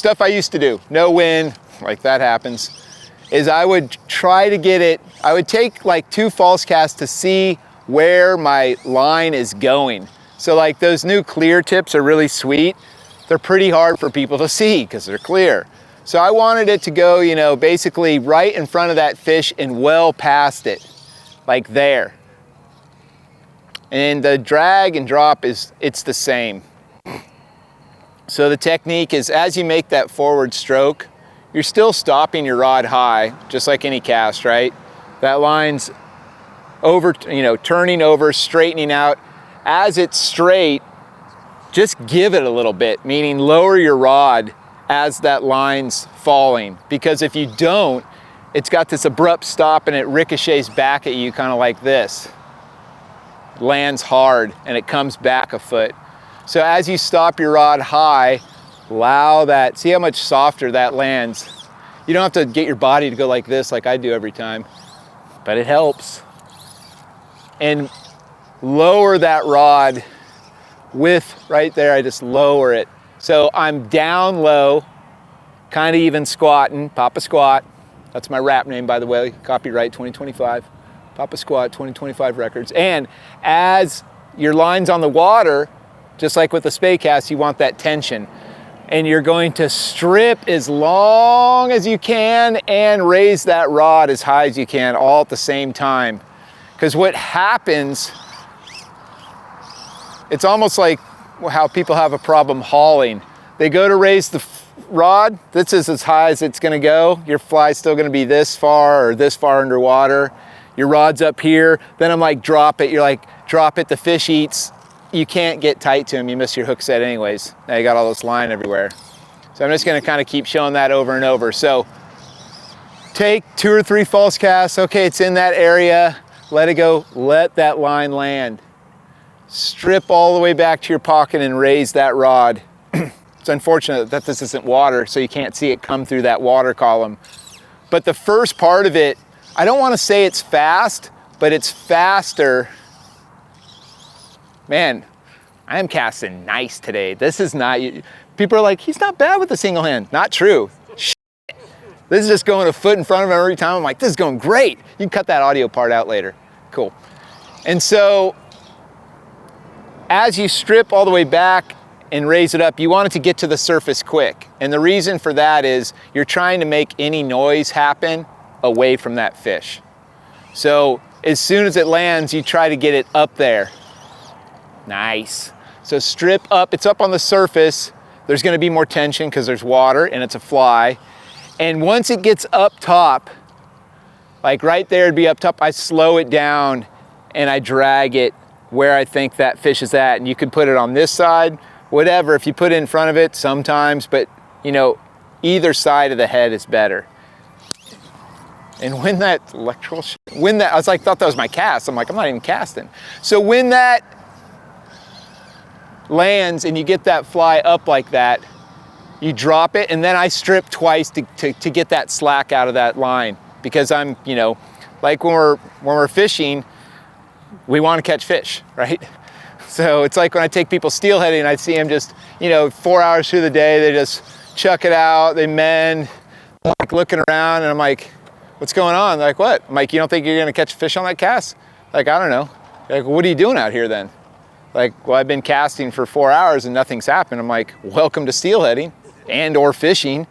stuff I used to do, no wind, like that happens, is I would try to get it, I would take like 2 false casts to see where my line is going. So like those new clear tips are really sweet. They're pretty hard for people to see because they're clear. So I wanted it to go, you know, basically right in front of that fish and well past it, like there. And the drag and drop it's the same. So the technique is as you make that forward stroke, you're still stopping your rod high, just like any cast, right? That line's over, you know, turning over, straightening out. As it's straight, just give it a little bit, meaning lower your rod as that line's falling. Because if you don't, it's got this abrupt stop and it ricochets back at you kind of like this. It lands hard and it comes back a foot. So as you stop your rod high, allow that, see how much softer that lands. You don't have to get your body to go like this like I do every time, but it helps. And lower that rod with, right there, I just lower it. So I'm down low, kind of even squatting, Papa Squat. That's my rap name, by the way, copyright 2025. Papa Squat 2025 records. And as your line's on the water, just like with the spay cast, you want that tension. And you're going to strip as long as you can and raise that rod as high as you can, all at the same time. Because what happens, it's almost like how people have a problem hauling. They go to raise the rod, this is as high as it's gonna go. Your fly's still gonna be this far or this far underwater. Your rod's up here, then I'm like, drop it. You're like, drop it, the fish eats. You can't get tight to them, you miss your hook set anyways. Now you got all this line everywhere. So I'm just gonna kind of keep showing that over and over. So take 2 or 3 false casts, okay, it's in that area, let it go, let that line land. Strip all the way back to your pocket and raise that rod. It's unfortunate that this isn't water, so you can't see it come through that water column. But the first part of it, I don't want to say it's fast, but it's faster. Man, I am casting nice today. This is not, people are like, he's not bad with the single hand. Not true. Shit. This is just going a foot in front of him every time. I'm like, this is going great. You can cut that audio part out later. Cool. And so, as you strip all the way back and raise it up, you want it to get to the surface quick. And the reason for that is you're trying to make any noise happen away from that fish. So as soon as it lands, you try to get it up there. Nice. So strip up, it's up on the surface. There's gonna be more tension because there's water and it's a fly. And once it gets up top, like right there, it'd be up top, I slow it down and I drag it where I think that fish is at. And you could put it on this side, whatever. If you put it in front of it sometimes, but you know, either side of the head is better. And when that electrical, I was like, thought that was my cast. I'm like, I'm not even casting. So when that lands and you get that fly up like that, you drop it, and then I strip twice to get that slack out of that line. Because I'm, you know, like when we're fishing, we want to catch fish, right? So it's like when I take people steelheading, I see them just, you know, 4 hours through the day, they just chuck it out, they mend, like looking around, and I'm like, what's going on? They're like, what? I'm like, you don't think you're gonna catch a fish on that cast? Like, I don't know. They're like, what are you doing out here then? Like, well, I've been casting for 4 hours and nothing's happened. I'm like, welcome to steelheading and or fishing.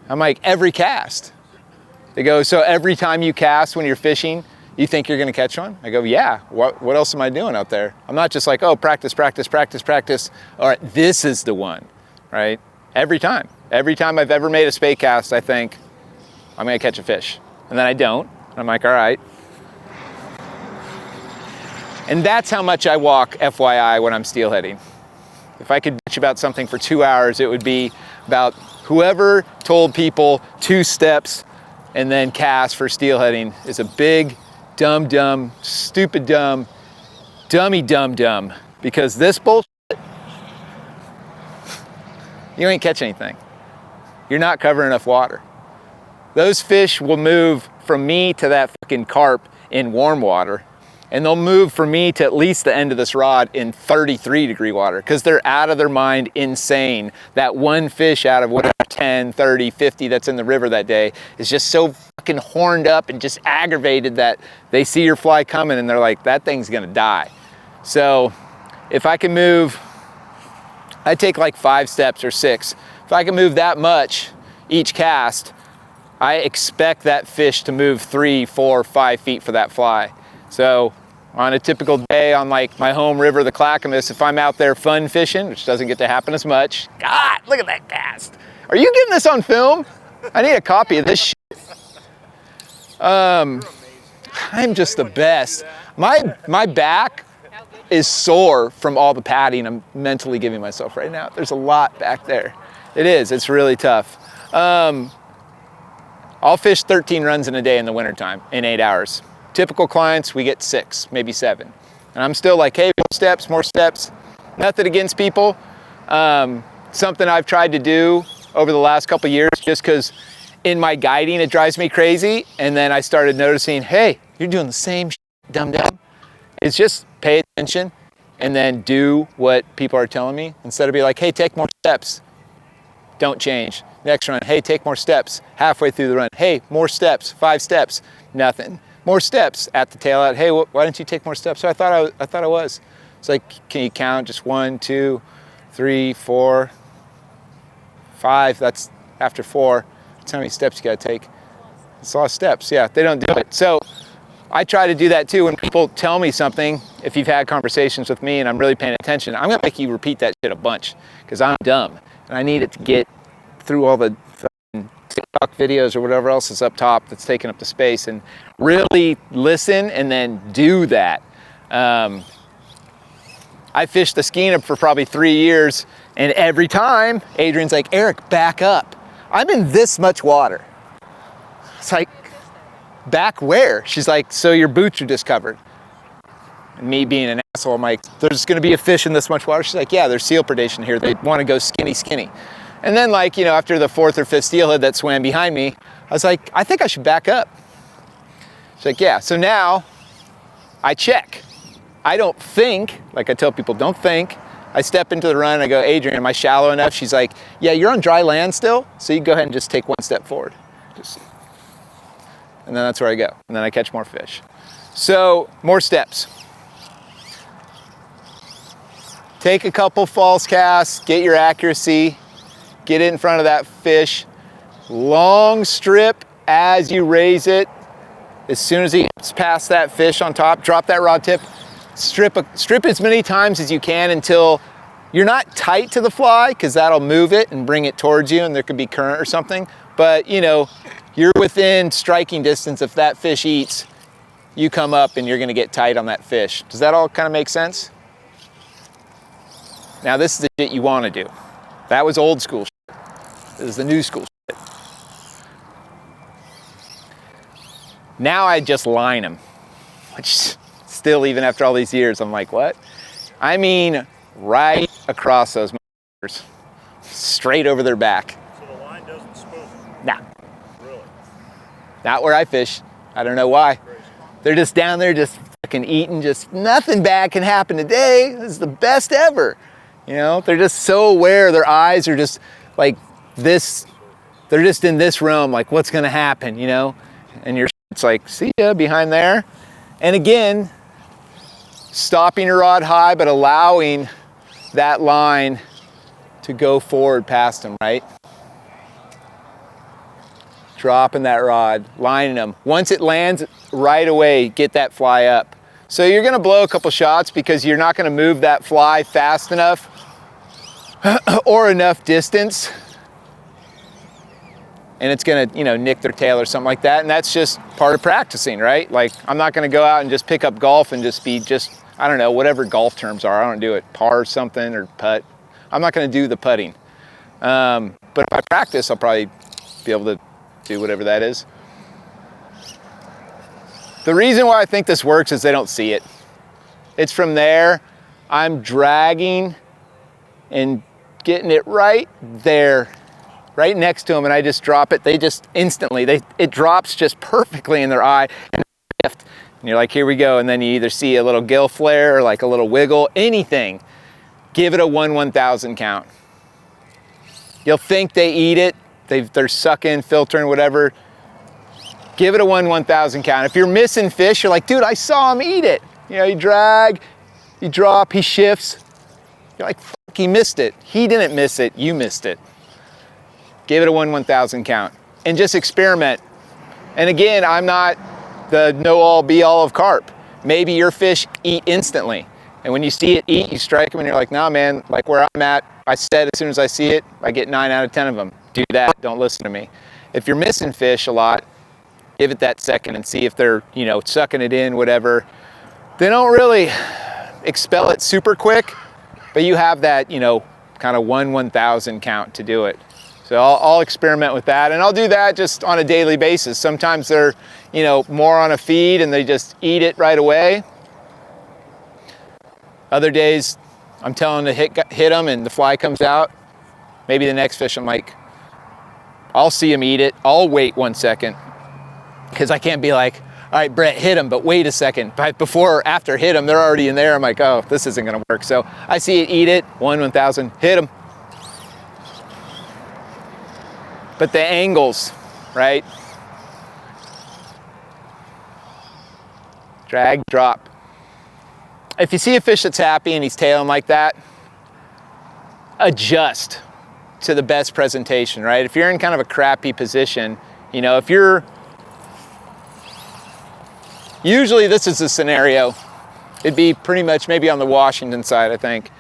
I'm like, every cast. They go, so every time you cast when you're fishing, you think you're gonna catch one? I go, yeah, what else am I doing out there? I'm not just like, oh, practice, practice, practice, practice. All right, this is the one, right? Every time I've ever made a spay cast, I think, I'm gonna catch a fish. And then I don't, and I'm like, all right. And that's how much I walk, FYI, when I'm steelheading. If I could bitch about something for 2 hours, it would be about whoever told people 2 steps and then cast for steelheading is a big, dumb, stupid dumb, dummy dumb. Because this bullshit, you ain't catch anything. You're not covering enough water. Those fish will move from me to that fucking carp in warm water. And they'll move for me to at least the end of this rod in 33-degree water because they're out of their mind insane. That one fish out of whatever 10, 30, 50 that's in the river that day is just so fucking horned up and just aggravated that they see your fly coming and they're like, that thing's gonna die. So if I can move, I take like 5 steps or 6. If I can move that much each cast, I expect that fish to move 3, 4, 5 feet for that fly. So on a typical day on like my home river, the Clackamas, if I'm out there fun fishing, which doesn't get to happen as much, God, look at that cast. Are you getting this on film? I need a copy of this shit. I'm just the best. My back is sore from all the padding I'm mentally giving myself right now. There's a lot back there. It is, it's really tough. I'll fish 13 runs in a day in the wintertime in 8 hours. Typical clients, we get 6, maybe 7. And I'm still like, hey, more steps. Nothing against people. Something I've tried to do over the last couple years just because in my guiding it drives me crazy. And then I started noticing, hey, you're doing the same shit, dumb. It's just pay attention and then do what people are telling me instead of be like, hey, take more steps. Don't change. Next run, hey, take more steps. Halfway through the run, hey, more steps, 5 steps, nothing. More steps at the tail out. Hey, why don't you take more steps? So I thought I was. It's like, can you count just 1, 2, 3, 4, 5? That's after 4. That's how many steps you gotta take. It's a lot of steps. Yeah, they don't do it. So I try to do that too. When people tell me something, if you've had conversations with me and I'm really paying attention, I'm gonna make you repeat that shit a bunch because I'm dumb and I need it to get through all the TikTok videos or whatever else is up top that's taking up the space and really listen and then do that. I fished the Skeena for probably 3 years and every time Adrian's like, Eric, back up. I'm in this much water. It's like, back where? She's like, so your boots are discovered. And me being an asshole, I'm like, there's gonna be a fish in this much water? She's like, yeah, there's seal predation here. They wanna go skinny. And then like, you know, after the 4th or 5th steelhead that swam behind me, I was like, I think I should back up. She's like, yeah. So now I check. I don't think, like I tell people, don't think. I step into the run, I go, Adrian, am I shallow enough? She's like, yeah, you're on dry land still, so you go ahead and just take 1 step forward. And then that's where I go. And then I catch more fish. So more steps. Take a couple false casts, get your accuracy, get it in front of that fish. Long strip as you raise it. As soon as he gets past that fish on top, drop that rod tip. Strip as many times as you can until you're not tight to the fly because that'll move it and bring it towards you and there could be current or something. But you know, you're within striking distance. If that fish eats, you come up and you're gonna get tight on that fish. Does that all kind of make sense? Now this is the shit you wanna do. That was old school shit. This is the new school shit. Now I just line them, which still, even after all these years, I'm like, what? I mean, right across those motherfuckers, straight over their back. So the line doesn't spoon? Nah. Really? Not where I fish. I don't know why. Crazy. They're just down there just fucking eating, just nothing bad can happen today. This is the best ever. You know, they're just so aware. Their eyes are just like this. They're just in this realm, like what's gonna happen, you know? And it's like, see ya behind there. And again, stopping your rod high, but allowing that line to go forward past them, right? Dropping that rod, lining them. Once it lands, right away, get that fly up. So you're gonna blow a couple shots because you're not gonna move that fly fast enough or enough distance. And it's gonna, you know, nick their tail or something like that. And that's just part of practicing, right? Like, I'm not gonna go out and just pick up golf and just be I don't know, whatever golf terms are. I don't do it, par something or putt. I'm not gonna do the putting. But if I practice, I'll probably be able to do whatever that is. The reason why I think this works is they don't see it. It's from there, I'm dragging and getting it right there, right next to them, and I just drop it. They just instantly, it drops just perfectly in their eye. And And you're like, here we go. And then you either see a little gill flare or like a little wiggle, anything. Give it a 1/1000 count. You'll think they eat it. They're sucking, filtering, whatever. Give it a 1/1000 count. If you're missing fish, you're like, dude, I saw him eat it. You know, you drag, you drop, he shifts. You're like, fuck, he missed it. He didn't miss it, you missed it. Give it a 1/1000 count. And just experiment. And again, I'm not the know-all, be-all of carp. Maybe your fish eat instantly. And when you see it eat, you strike them and you're like, nah, man, like where I'm at, I said as soon as I see it, I get 9 out of 10 of them. Do that, don't listen to me. If you're missing fish a lot, give it that second and see if they're, you know, sucking it in, whatever. They don't really expel it super quick, but you have that, you know, kind of 1/1000 count to do it. So I'll experiment with that, and I'll do that just on a daily basis. Sometimes they're, you know, more on a feed and they just eat it right away. Other days, I'm telling them to hit them and the fly comes out. Maybe the next fish, I'm like, I'll see him eat it. I'll wait 1 second because I can't be like, all right, Brett, hit him, but wait a second. But before or after hit him, they're already in there. I'm like, oh, this isn't gonna work. So I see it eat it, 1/1000, hit him. But the angles, right? Drag, drop. If you see a fish that's happy and he's tailing like that, adjust to the best presentation, right? If you're in kind of a crappy position, you know, if you're, usually this is the scenario, it'd be pretty much maybe on the Washington side, I think.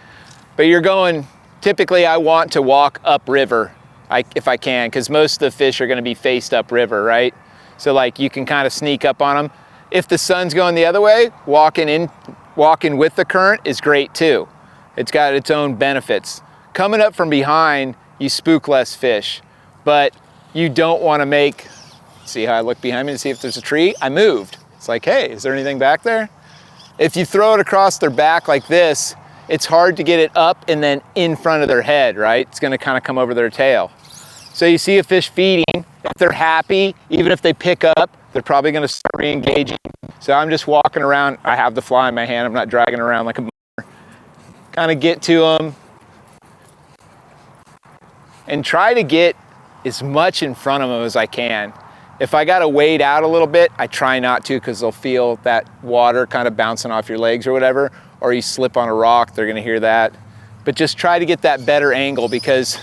But you're going, typically I want to walk upriver if I can, because most of the fish are gonna be faced upriver, right? So like you can kind of sneak up on them. If the sun's going the other way, walking with the current is great too. It's got its own benefits. Coming up from behind, you spook less fish, but you don't want to make, see how I look behind me to see if there's a tree? I moved. It's like, hey, is there anything back there? If you throw it across their back like this, it's hard to get it up and then in front of their head, right? It's gonna kind of come over their tail. So you see a fish feeding, if they're happy, even if they pick up, they're probably gonna start re-engaging. So I'm just walking around, I have the fly in my hand, I'm not dragging around like a bummer. Kind of get to them and try to get as much in front of them as I can. If I gotta wade out a little bit, I try not to because they'll feel that water kind of bouncing off your legs or whatever, or you slip on a rock, they're gonna hear that. But just try to get that better angle because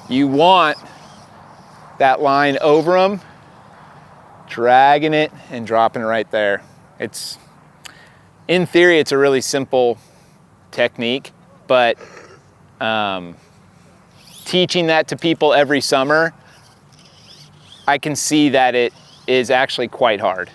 you want that line over them, dragging it and dropping it right there. It's, in theory, it's a really simple technique, but teaching that to people every summer, I can see that it is actually quite hard.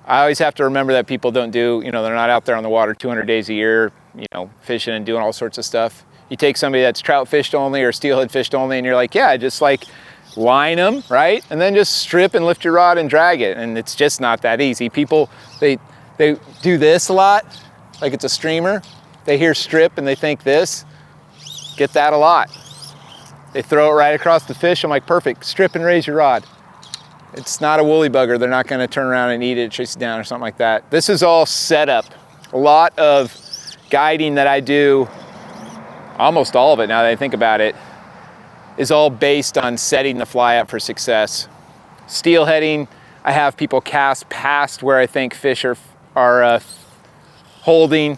I always have to remember that people don't do, you know, they're not out there on the water 200 days a year, you know, fishing and doing all sorts of stuff. You take somebody that's trout fished only or steelhead fished only and you're like, yeah, just like line them, right? And then just strip and lift your rod and drag it. And it's just not that easy. People, they do this a lot, like it's a streamer. They hear strip and they think this. Get that a lot. They throw it right across the fish. I'm like, perfect, strip and raise your rod. It's not a woolly bugger. They're not gonna turn around and eat it, chase it down or something like that. This is all set up. A lot of guiding that I do, almost all of it now that I think about it, is all based on setting the fly up for success. Steelheading, I have people cast past where I think fish are holding.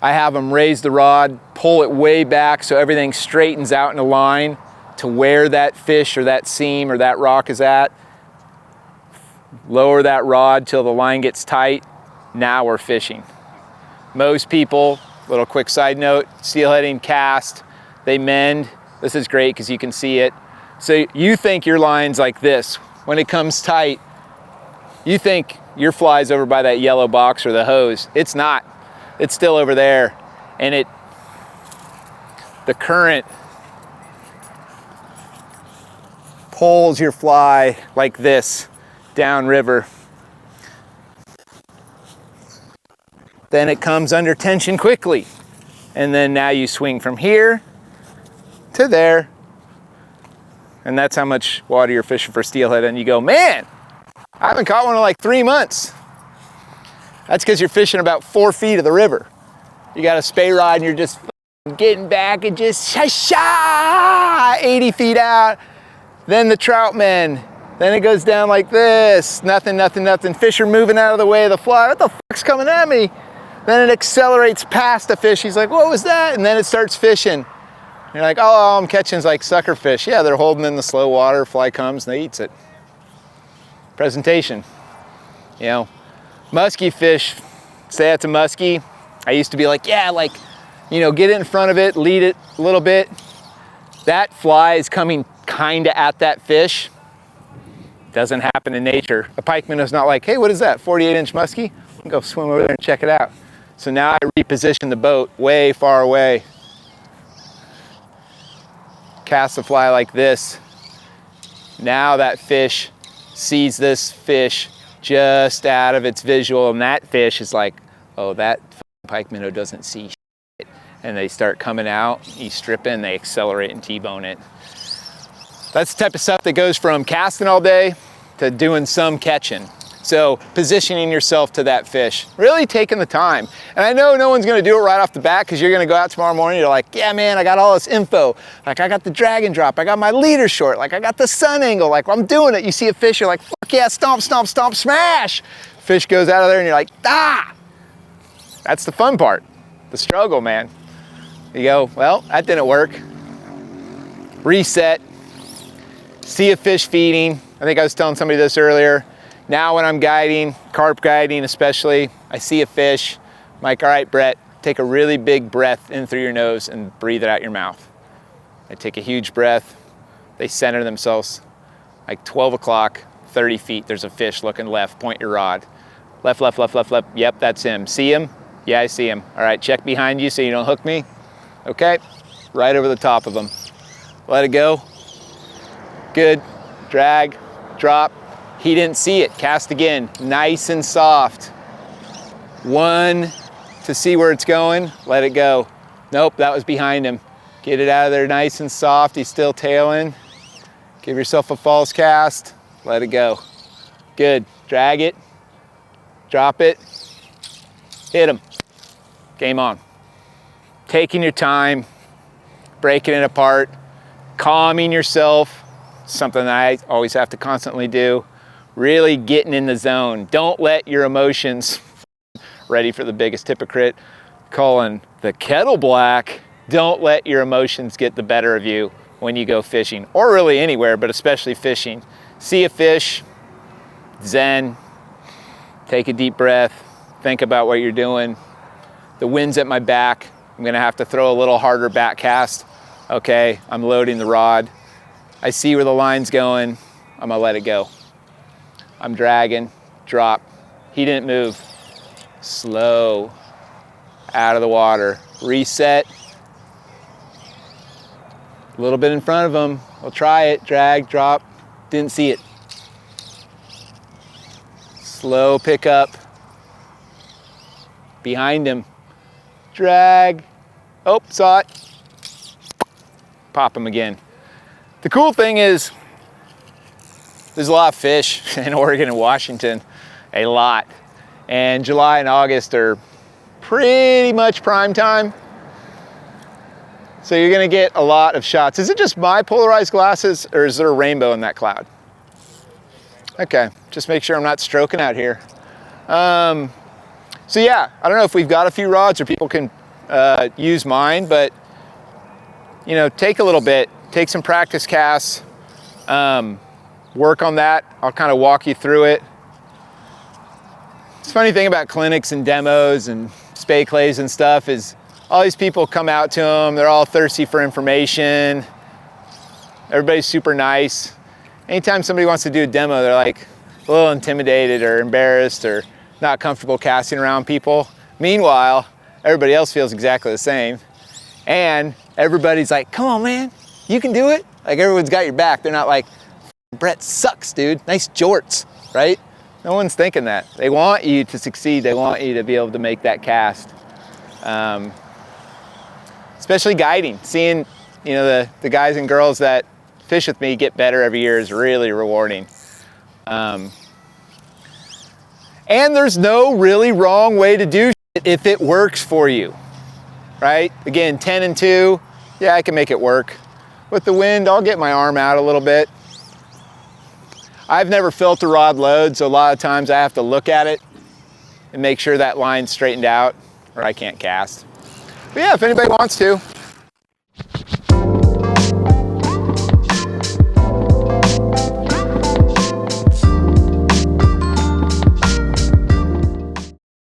I have them raise the rod, pull it way back so everything straightens out in a line to where that fish or that seam or that rock is at. Lower that rod till the line gets tight. Now we're fishing. Most people, little quick side note, steelheading cast, they mend. This is great because you can see it. So you think your line's like this. When it comes tight, you think your fly's over by that yellow box or the hose. It's not. It's still over there. And the current pulls your fly like this downriver. Then it comes under tension quickly. And then now you swing from here to there. And that's how much water you're fishing for steelhead. And you go, man, I haven't caught one in like 3 months. That's because you're fishing about 4 feet of the river. You got a spay rod and you're just getting back and just sha 80 feet out. Then the trout men. Then it goes down like this. Nothing, nothing, nothing. Fish are moving out of the way of the fly. What the fuck's coming at me? Then it accelerates past the fish. He's like, what was that? And then it starts fishing. You're like, oh, all I'm catching is like sucker fish. Yeah, they're holding in the slow water. Fly comes and they eats it. Presentation. You know, musky fish. Say that's a musky. I used to be like, yeah, like, you know, get it in front of it, lead it a little bit. That fly is coming kind of at that fish. Doesn't happen in nature. A pikeman is not like, hey, what is that, 48-inch muskie? I'll go swim over there and check it out. So now I reposition the boat way far away. Cast the fly like this. Now that fish sees this fish just out of its visual, and that fish is like, oh, that pike minnow doesn't see shit. And they start coming out, you strip in, they accelerate and T-bone it. That's the type of stuff that goes from casting all day to doing some catching. So positioning yourself to that fish, really taking the time. And I know no one's gonna do it right off the bat because you're gonna go out tomorrow morning, you're like, yeah man, I got all this info. Like I got the drag and drop, I got my leader short, like I got the sun angle, like I'm doing it. You see a fish, you're like, fuck yeah, stomp, stomp, stomp, smash. Fish goes out of there and you're like, ah! That's the fun part, the struggle, man. You go, well, that didn't work. Reset. See a fish feeding. I think I was telling somebody this earlier. Now when I'm guiding, carp guiding especially, I see a fish. I'm like, all right, Brett, take a really big breath in through your nose and breathe it out your mouth. I take a huge breath. They center themselves. Like 12 o'clock, 30 feet, there's a fish looking left, point your rod. Left, left, left, left, left. Yep, that's him. See him? Yeah, I see him. All right, check behind you so you don't hook me. Okay, right over the top of him. Let it go. Good. Drag, drop. He didn't see it. Cast again. Nice and soft. One to see where it's going. Let it go. Nope, that was behind him. Get it out of there nice and soft. He's still tailing. Give yourself a false cast. Let it go. Good. Drag it. Drop it. Hit him. Game on. Taking your time, breaking it apart, calming yourself, something that I always have to constantly do, really getting in the zone. Don't let your emotions, ready for the biggest hypocrite, calling the kettle black, don't let your emotions get the better of you when you go fishing, or really anywhere, but especially fishing. See a fish, zen, take a deep breath, think about what you're doing. The wind's at my back. I'm gonna have to throw a little harder back cast. Okay, I'm loading the rod. I see where the line's going. I'm gonna let it go. I'm dragging, drop. He didn't move. Slow, out of the water. Reset. A little bit in front of him. We'll try it, drag, drop. Didn't see it. Slow pickup. Behind him. Drag. Oh, saw it. Pop him again. The cool thing is, there's a lot of fish in Oregon and Washington, a lot. And July and August are pretty much prime time. So you're gonna get a lot of shots. Is it just my polarized glasses or is there a rainbow in that cloud? Okay, just make sure I'm not stroking out here. So yeah, I don't know if we've got a few rods or people can use mine, but you know, take a little bit, take some practice casts, work on that. I'll kind of walk you through it. It's a funny thing about clinics and demos and spay claves and stuff is all these people come out to them, they're all thirsty for information. Everybody's super nice. Anytime somebody wants to do a demo, they're like a little intimidated or embarrassed or not comfortable casting around people. Meanwhile, everybody else feels exactly the same. And everybody's like, come on, man, you can do it. Like everyone's got your back. They're not like, Brett sucks, dude. Nice jorts, right? No one's thinking that. They want you to succeed. They want you to be able to make that cast. Especially guiding. Seeing, you know, the guys and girls that fish with me get better every year is really rewarding. And there's no really wrong way to do it if it works for you, right? Again, 10 and 2, yeah, I can make it work. With the wind, I'll get my arm out a little bit. I've never filter rod load, so a lot of times I have to look at it and make sure that line's straightened out or I can't cast. But yeah, if anybody wants to,